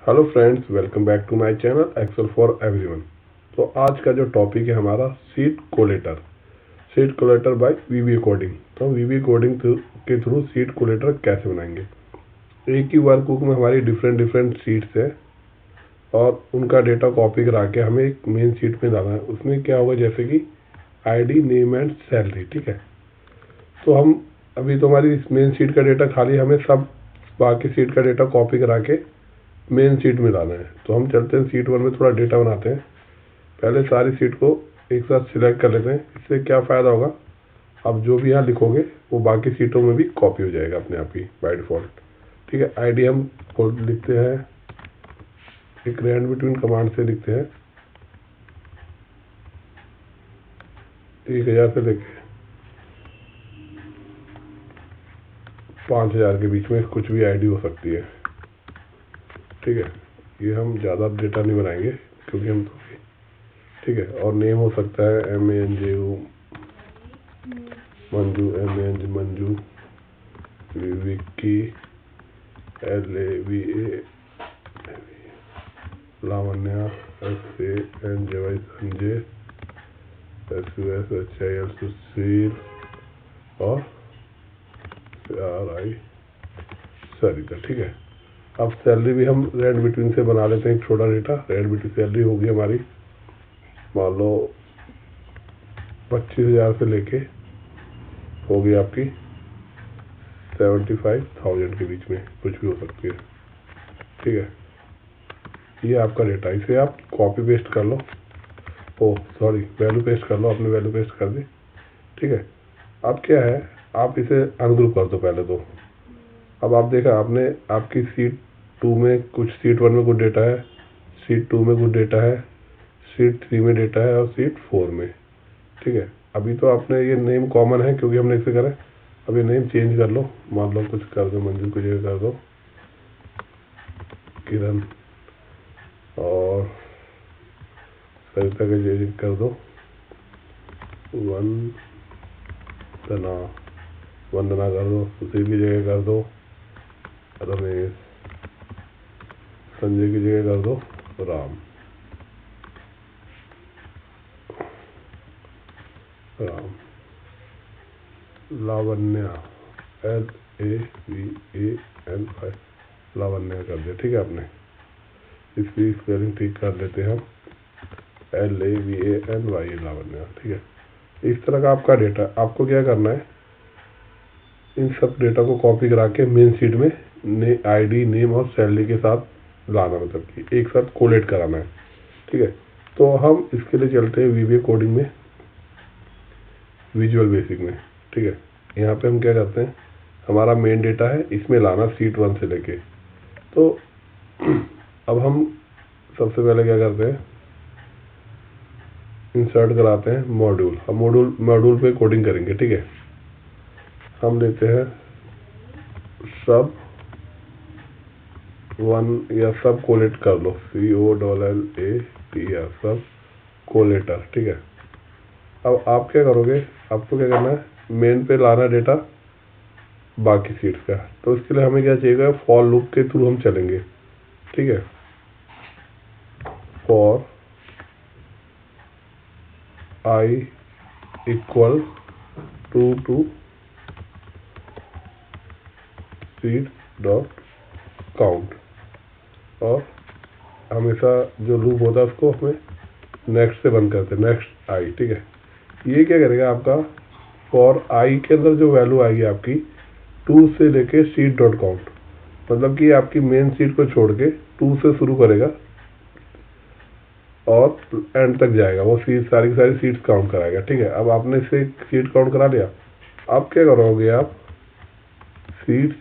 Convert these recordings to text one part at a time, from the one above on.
Hello friends, welcome back to my channel excel for everyone. तो आज का जो टॉपिक है हमारा sheet collator by VB coding. तो वीबी कोडिंग के थ्रू सीट कोलेटर कैसे बनाएंगे। एक ही वर्कबुक में हमारी डिफरेंट सीट्स है और उनका डेटा कॉपी करा के हमें एक मेन सीट में डालना है। उसमें क्या होगा, जैसे कि आईडी, नेम एंड सैलरी। ठीक है, तो हम अभी तो हमारी इस मेन सीट का डेटा खाली, हमें सब बाकी सीट का डेटा कॉपी करा के मेन सीट में डालना है। तो हम चलते हैं सीट 1 में, थोड़ा डेटा बनाते हैं। पहले सारी सीट को एक साथ सिलेक्ट कर लेते हैं। इससे क्या फ़ायदा होगा, अब जो भी यहाँ लिखोगे वो बाकी सीटों में भी कॉपी हो जाएगा अपने आप ही बाय डिफ़ॉल्ट। ठीक है, आईडी हम लिखते हैं, एक रैंड बिटवीन कमांड से लिखते हैं 1000 से लेके 5000 के बीच में कुछ भी आईडी हो सकती है। ठीक है, ये हम ज़्यादा डेटा नहीं बनाएंगे क्योंकि हम तो ठीक है। और नेम हो सकता है MANJU Manju, MANJ Manju, Vicky, LAVA Lavanya, SANJY Sanjay, SUSHIL सुशील और RI सरिता। ठीक है, अब सैलरी भी हम रेड बिटवीन से बना लेते हैं। एक छोटा डेटा रेड बिटवीन सैलरी होगी हमारी, मान लो 25,000 से लेके होगी आपकी 75,000 के बीच में, कुछ भी हो सकती है। ठीक है, ये आपका डेटा, इसे आप कॉपी पेस्ट कर लो। वैल्यू पेस्ट कर लो, आपने वैल्यू पेस्ट कर दी। ठीक है, अब क्या है, आप इसे अनग्रुप कर दो पहले तो। अब आप देखा आपने, आपकी सीट 2 में कुछ, सीट 1 में कुछ डेटा है, सीट 2 में कुछ डेटा है, सीट 3 में डेटा है और सीट 4 में। ठीक है, अभी तो आपने ये नेम कॉमन है क्योंकि हमने इसे करा। अब ये नेम चेंज कर लो, मान लो कुछ कर दो, मंजू की जगह कर दो किरण, और सरिता की जगह कर दो वंदना कर दो, सुशील की जगह कर दो रमेश, संजय की जगह कर दो राम, लावण्या LAVANY लावण्या कर दिया। ठीक है, आपने इसकी स्पेलिंग ठीक कर लेते हैं हम, LAVANY लावण्या। ठीक है, इस तरह का आपका डेटा। आपको क्या करना है, इन सब डेटा को कॉपी करा के मेन सीट में आईडी, नेम और सैलरी के साथ लाना, मतलब कि एक साथ कोलेट कराना है। ठीक है, तो हम इसके लिए चलते हैं VBA कोडिंग में, विजुअल बेसिक में। ठीक है, यहाँ पे हम क्या करते हैं, हमारा मेन डेटा है, इसमें लाना सीट 1 से लेके। तो अब हम सबसे पहले क्या करते हैं, इंसर्ट कराते हैं मॉड्यूल। हम मॉड्यूल पे कोडिंग करेंगे। ठीक है, हम लेते हैं सब 1 या सब कोलेट कर लो, COLLATR, सब कोलेटर। ठीक है, अब आप क्या करोगे, आपको क्या करना है, मेन पे लाना डेटा बाकी सीट्स का। तो इसके लिए हमें क्या चाहिए, फॉर लूप के थ्रू हम चलेंगे। ठीक है, for I equal to sheet dot count, और हमेशा जो लूप होता है उसको हमें नेक्स्ट से बंद करते हैं, नेक्स्ट I। ठीक है, ये क्या करेगा, आपका फॉर I के अंदर जो वैल्यू आएगी आपकी 2 से लेके सीट डॉट काउंट, मतलब कि आपकी मेन सीट को छोड़ के 2 से शुरू करेगा और एंड तक जाएगा। वो सीट सारी सीट्स काउंट कराएगा। ठीक है, अब आपने इसे सीट काउंट करा लिया। अब क्या करोगे आप, सीट्स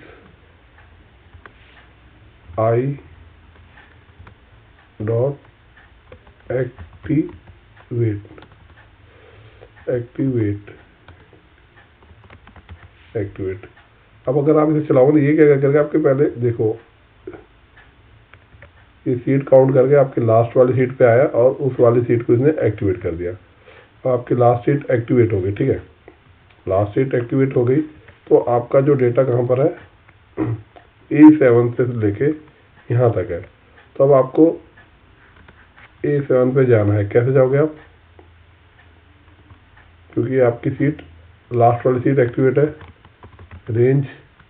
I डॉट एक्टिवेट। अब अगर आप इसे चलाओगे, ये क्या करेगा, आपके पहले देखो ये सीट काउंट करके आपके लास्ट वाली सीट पे आया और उस वाली सीट को इसने एक्टिवेट कर दिया। तो आपकी लास्ट सीट एक्टिवेट हो गई। ठीक है, लास्ट सीट एक्टिवेट हो गई, तो आपका जो डेटा कहाँ पर है, A7 से लेके यहाँ तक है। तो अब आपको A7 पे जाना है। कैसे जाओगे आप? क्योंकि आपकी सीट लास्ट वाली सीट एक्टिवेट है। रेंज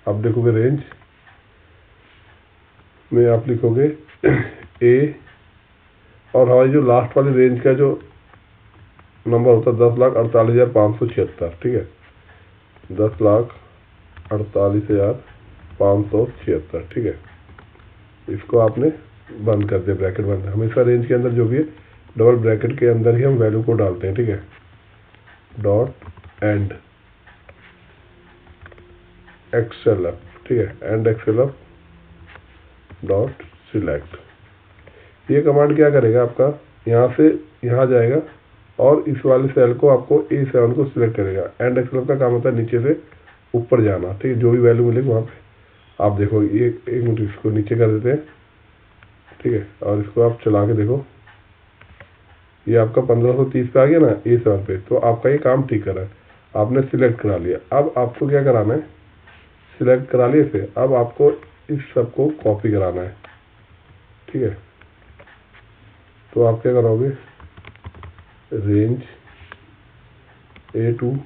आप देखोगे, रेंज में आप लिखोगे ए, और हमारी जो लास्ट वाली रेंज का जो नंबर होता है 10,48,576। ठीक है, 10,48,576। ठीक है, इसको आपने बंद कर दिया, ब्रैकेट बंद है। हमेशा रेंज के अंदर जो भी है डबल ब्रैकेट के अंदर ही हम वैल्यू को डालते हैं। ठीक है, डॉट एंड एक्सएलएफ। ठीक है, एंड एक्सएलएफ डॉट सिलेक्ट। ये कमांड क्या करेगा, आपका यहाँ से यहाँ जाएगा और इस वाले सेल को आपको A7 को सिलेक्ट करेगा। एंड एक्सएलएफ का काम होता है नीचे से ऊपर जाना। ठीक है, जो भी वैल्यू मिलेगी वहाँ पे आप देखो। ये एक मिनट, इसको नीचे कर देते हैं। ठीक है, और इसको आप चला के देखो, ये आपका 1530 पे आ गया ना A7 पे। तो आपका ये काम ठीक कर रहा है, आपने सिलेक्ट करा लिया। अब आपको क्या कराना है, सिलेक्ट करा लिए इसे, अब आपको इस सब को कॉपी कराना है। ठीक है, तो आप क्या करोगे, range A2,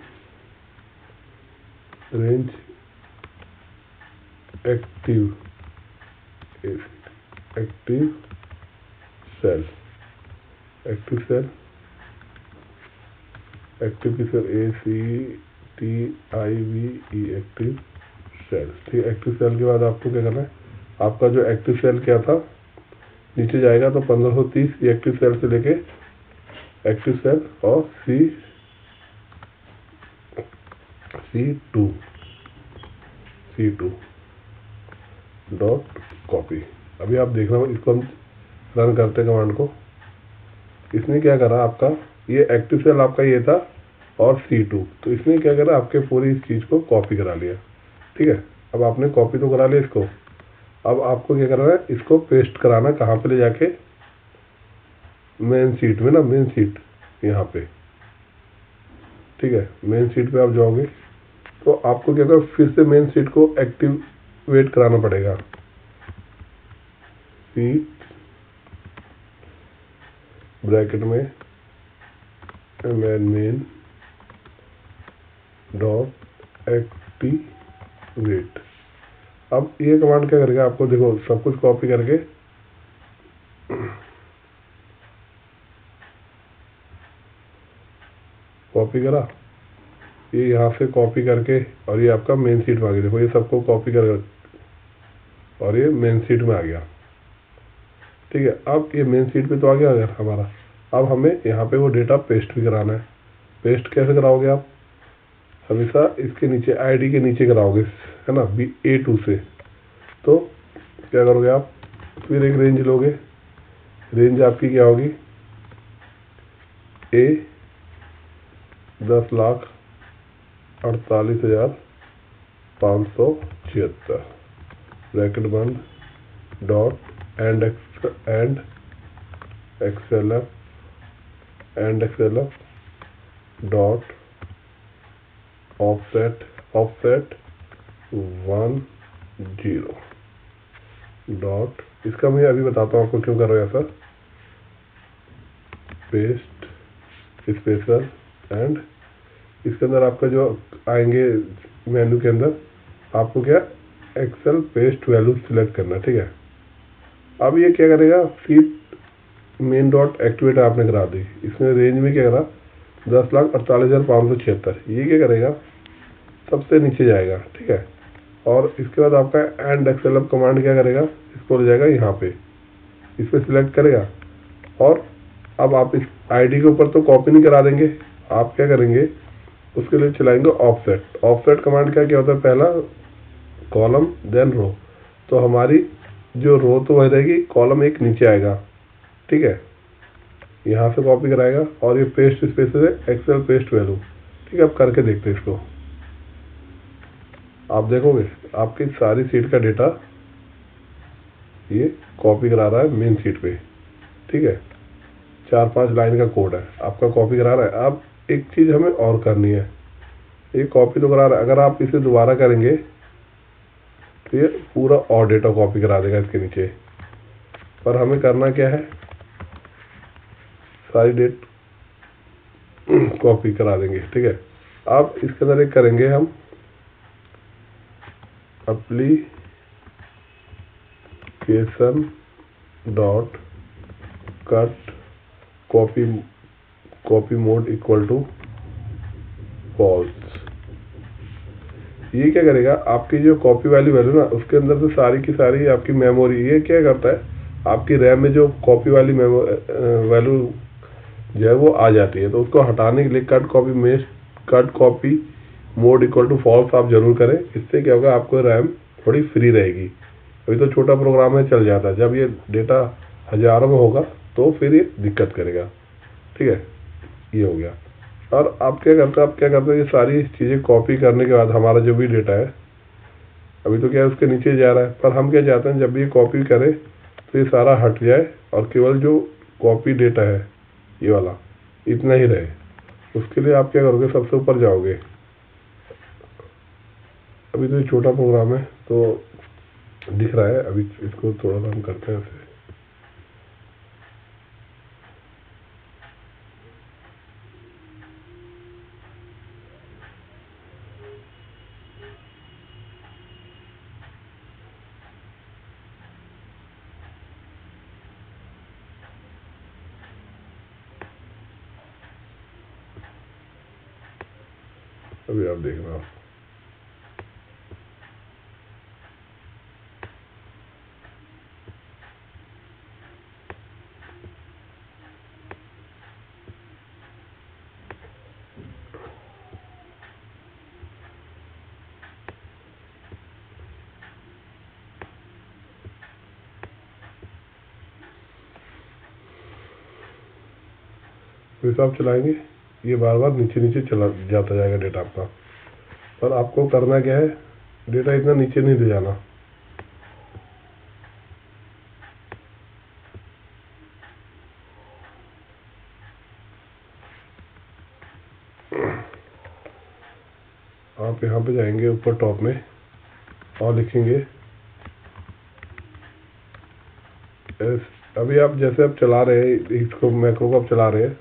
range active cell, active cell, active की सेल ACTIVE, एक्टिव सेल। ठीक है, एक्टिव सेल के बाद आपको क्या करना है, आपका जो एक्टिव सेल क्या था नीचे जाएगा तो 1530 ये एक्टिव सेल से लेके एक्टिव सेल और C2 डॉट कॉपी। अभी आप देखना, इसको हम रन करते कमांड को। इसने क्या करा, आपका ये एक्टिव सेल आपका ये था और C2, तो इसने क्या करा, आपके पूरी इस चीज़ को कॉपी करा लिया। ठीक है, अब आपने कॉपी तो करा लिया इसको, अब आपको क्या करना है, इसको पेस्ट कराना कहाँ पे ले जाके, मेन सीट में ना, मेन सीट यहाँ पे। ठीक है, मेन सीट पे आप जाओगे तो आपको क्या करना, फिर से मेन सीट को एक्टिवेट कराना पड़ेगा। सीट ब्रैकेट में मेन डॉट एक्टिवेट। अब ये कमांड क्या करेगा, आपको देखो सब कुछ कॉपी करके कॉपी करा, ये यहाँ से कॉपी करके, और ये आपका मेन सीट में आ गया। देखो ये सबको कॉपी कर और ये मेन सीट में आ गया। ठीक है, अब ये मेन सीट पे तो आ गया अगर हमारा। अब हमें यहाँ पे वो डेटा पेस्ट भी कराना है। पेस्ट कैसे कराओगे आप, हमेशा इसके नीचे आईडी के नीचे कराओगे, है ना, A2 से। तो क्या करोगे आप, फिर एक रेंज लोगे, रेंज आपकी क्या होगी, A 10,48,576 ब्रैकेट बंद dot and XLF dot offset 10 dot, इसका मैं अभी बताता हूँ आपको क्यों कर रहा है ऐसा। पेस्ट स्पेशल एंड इसके अंदर आपका जो आएंगे मेन्यू के अंदर, आपको क्या एक्सेल पेस्ट वैल्यू सिलेक्ट करना। ठीक है, अब ये क्या करेगा, सीट मेन डॉट एक्टिवेट आपने करा दी, इसमें रेंज में क्या करा 10,48,576। ये क्या करेगा, सबसे नीचे जाएगा। ठीक है, और इसके बाद आपका एंड एक्सएलएफ कमांड क्या करेगा, इसको ले जाएगा यहाँ पे, इस पर सिलेक्ट करेगा। और अब आप इस आईडी के ऊपर तो कॉपी नहीं करा देंगे, आप क्या करेंगे, उसके लिए चलाएंगे ऑफसेट। ऑफसेट कमांड क्या होता है, पहला कॉलम देन रो। तो हमारी जो रो तो वही रहेगी, कॉलम एक नीचे आएगा। ठीक है, यहाँ से कॉपी कराएगा और ये पेस्ट स्पेस है एक्सेल पेस्ट वैल्यू। ठीक है, अब करके देखते हैं इसको। आप देखोगे आपकी सारी सीट का डेटा ये कॉपी करा रहा है मेन सीट पे। ठीक है, 4-5 लाइन का कोड है, आपका कॉपी करा रहा है। अब एक चीज़ हमें और करनी है, ये कॉपी तो करा रहा है, अगर आप इसे दोबारा करेंगे तो ये पूरा और डेटा कॉपी करा देगा इसके नीचे। पर हमें करना क्या है, सारी डेट कॉपी करा देंगे। ठीक है, अब इसके अंदर एक करेंगे हम application dot cut copy mode equal to false. ये क्या करेगा, आपकी जो कॉपी वाली वैल्यू ना, उसके अंदर से सारी की सारी आपकी मेमोरी, ये क्या करता है, आपकी रैम में जो कॉपी वाली वैल्यू जो है वो आ जाती है, तो उसको हटाने के लिए cut copy mode equal to false आप जरूर करें। इससे क्या होगा, आपको रैम थोड़ी फ्री रहेगी। अभी तो छोटा प्रोग्राम है, चल जाता है, जब ये डेटा हजारों में होगा तो फिर ये दिक्कत करेगा। ठीक है, ये हो गया। और आप क्या करते हैं, ये सारी चीज़ें कॉपी करने के बाद हमारा जो भी डेटा है, अभी तो क्या है उसके नीचे जा रहा है, पर हम क्या चाहते हैं, जब भी ये कॉपी करे तो ये सारा हट जाए और केवल जो कॉपी डेटा है ये वाला इतना ही रहे। उसके लिए आप क्या करोगे, सबसे ऊपर जाओगे। अभी तो ये छोटा प्रोग्राम है तो दिख रहा है, अभी इसको थोड़ा सा हम करते हैं ऐसे। अभी आप देखना, हिसाब चलाएंगे, ये बार बार नीचे नीचे चला जाता जाएगा डेटा आपका। पर आपको करना क्या है, डेटा इतना नीचे नहीं ले जाना। आप यहाँ पे जाएंगे ऊपर टॉप में और लिखेंगे अभी आप जैसे आप चला रहे हैं इसको, मैक्रो को आप चला रहे हैं,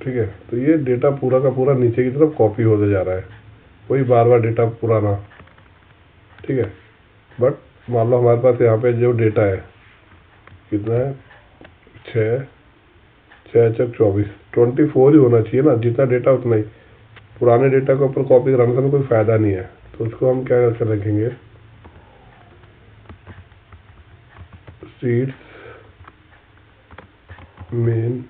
ठीक है, तो ये डेटा पूरा का पूरा नीचे की तरफ कॉपी होते जा रहा है, वही बार बार डेटा पुराना। ठीक है, बट मान लो हमारे पास यहाँ पे जो डेटा है कितना है, 6 6 चक 24 ही होना चाहिए ना, जितना डेटा उतना ही। पुराने डेटा के ऊपर कॉपी कराने से कोई फायदा नहीं है, तो उसको हम क्या करके रखेंगे, seats main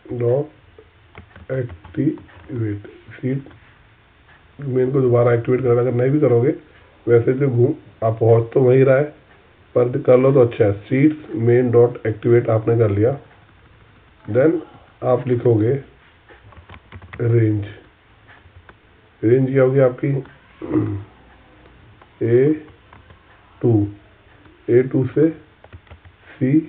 dot activate. Seat main को दोबारा एक्टिवेट करना, अगर नहीं भी करोगे वैसे तो घूम आप पहुँच तो वही रहा है, पर कर लो तो अच्छा है। सीट्स मेन डॉट एक्टिवेट आपने कर लिया, देन आप लिखोगे रेंज। रेंज क्या होगी आपकी, A2 से C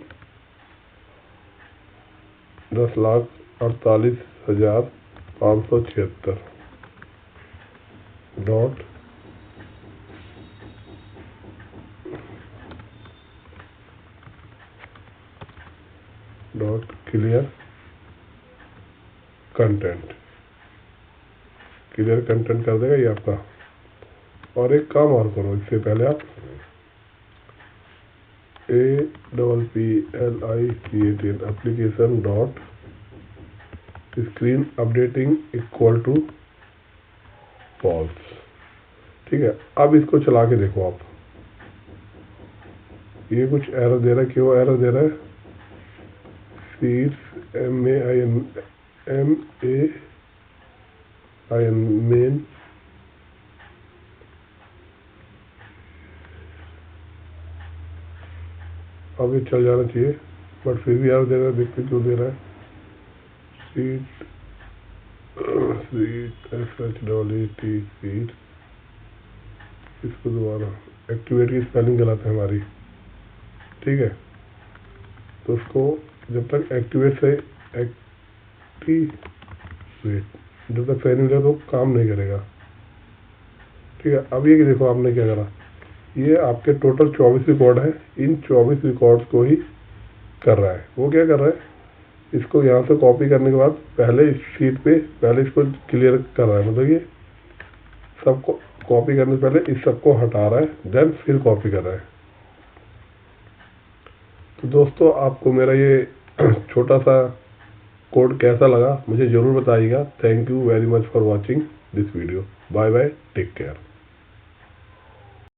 10,48,576 dot clear content. Clear content कर देगा ये आपका। और एक काम और करो, इससे पहले आप APPLICATN application dot screen updating equal to false. ठीक है, अब इसको चला के देखो आप, ये कुछ एरर दे रहा है। क्यों एरर दे रहा है, सीट्स MAIN मेन अब ये चल जाना चाहिए, बट फिर भी एरर दे रहा है। देखते क्यों दे रहा है, सीट SHEET सीट, इसको दोबारा एक्टिवेट की स्पेलिंग गलत है हमारी। ठीक है, तो उसको जब तक एक्टिवेट से एक्टिवेट जब तक सही नहीं मिलेगा तो काम नहीं करेगा। ठीक है। अब ये देखो आपने क्या करा, ये आपके टोटल 24 रिकॉर्ड है, इन 24 रिकॉर्ड्स को ही कर रहा है। वो क्या कर रहा है, इसको यहाँ से कॉपी करने के बाद पहले इस शीट पे पहले इसको क्लियर कर रहा है, मतलब ये सबको कॉपी करने से पहले इस सबको हटा रहा है, देन फिर कॉपी कर रहा है। तो दोस्तों आपको मेरा ये छोटा सा कोड कैसा लगा मुझे ज़रूर बताइएगा। Thank you very much for watching this video. Bye bye, take care.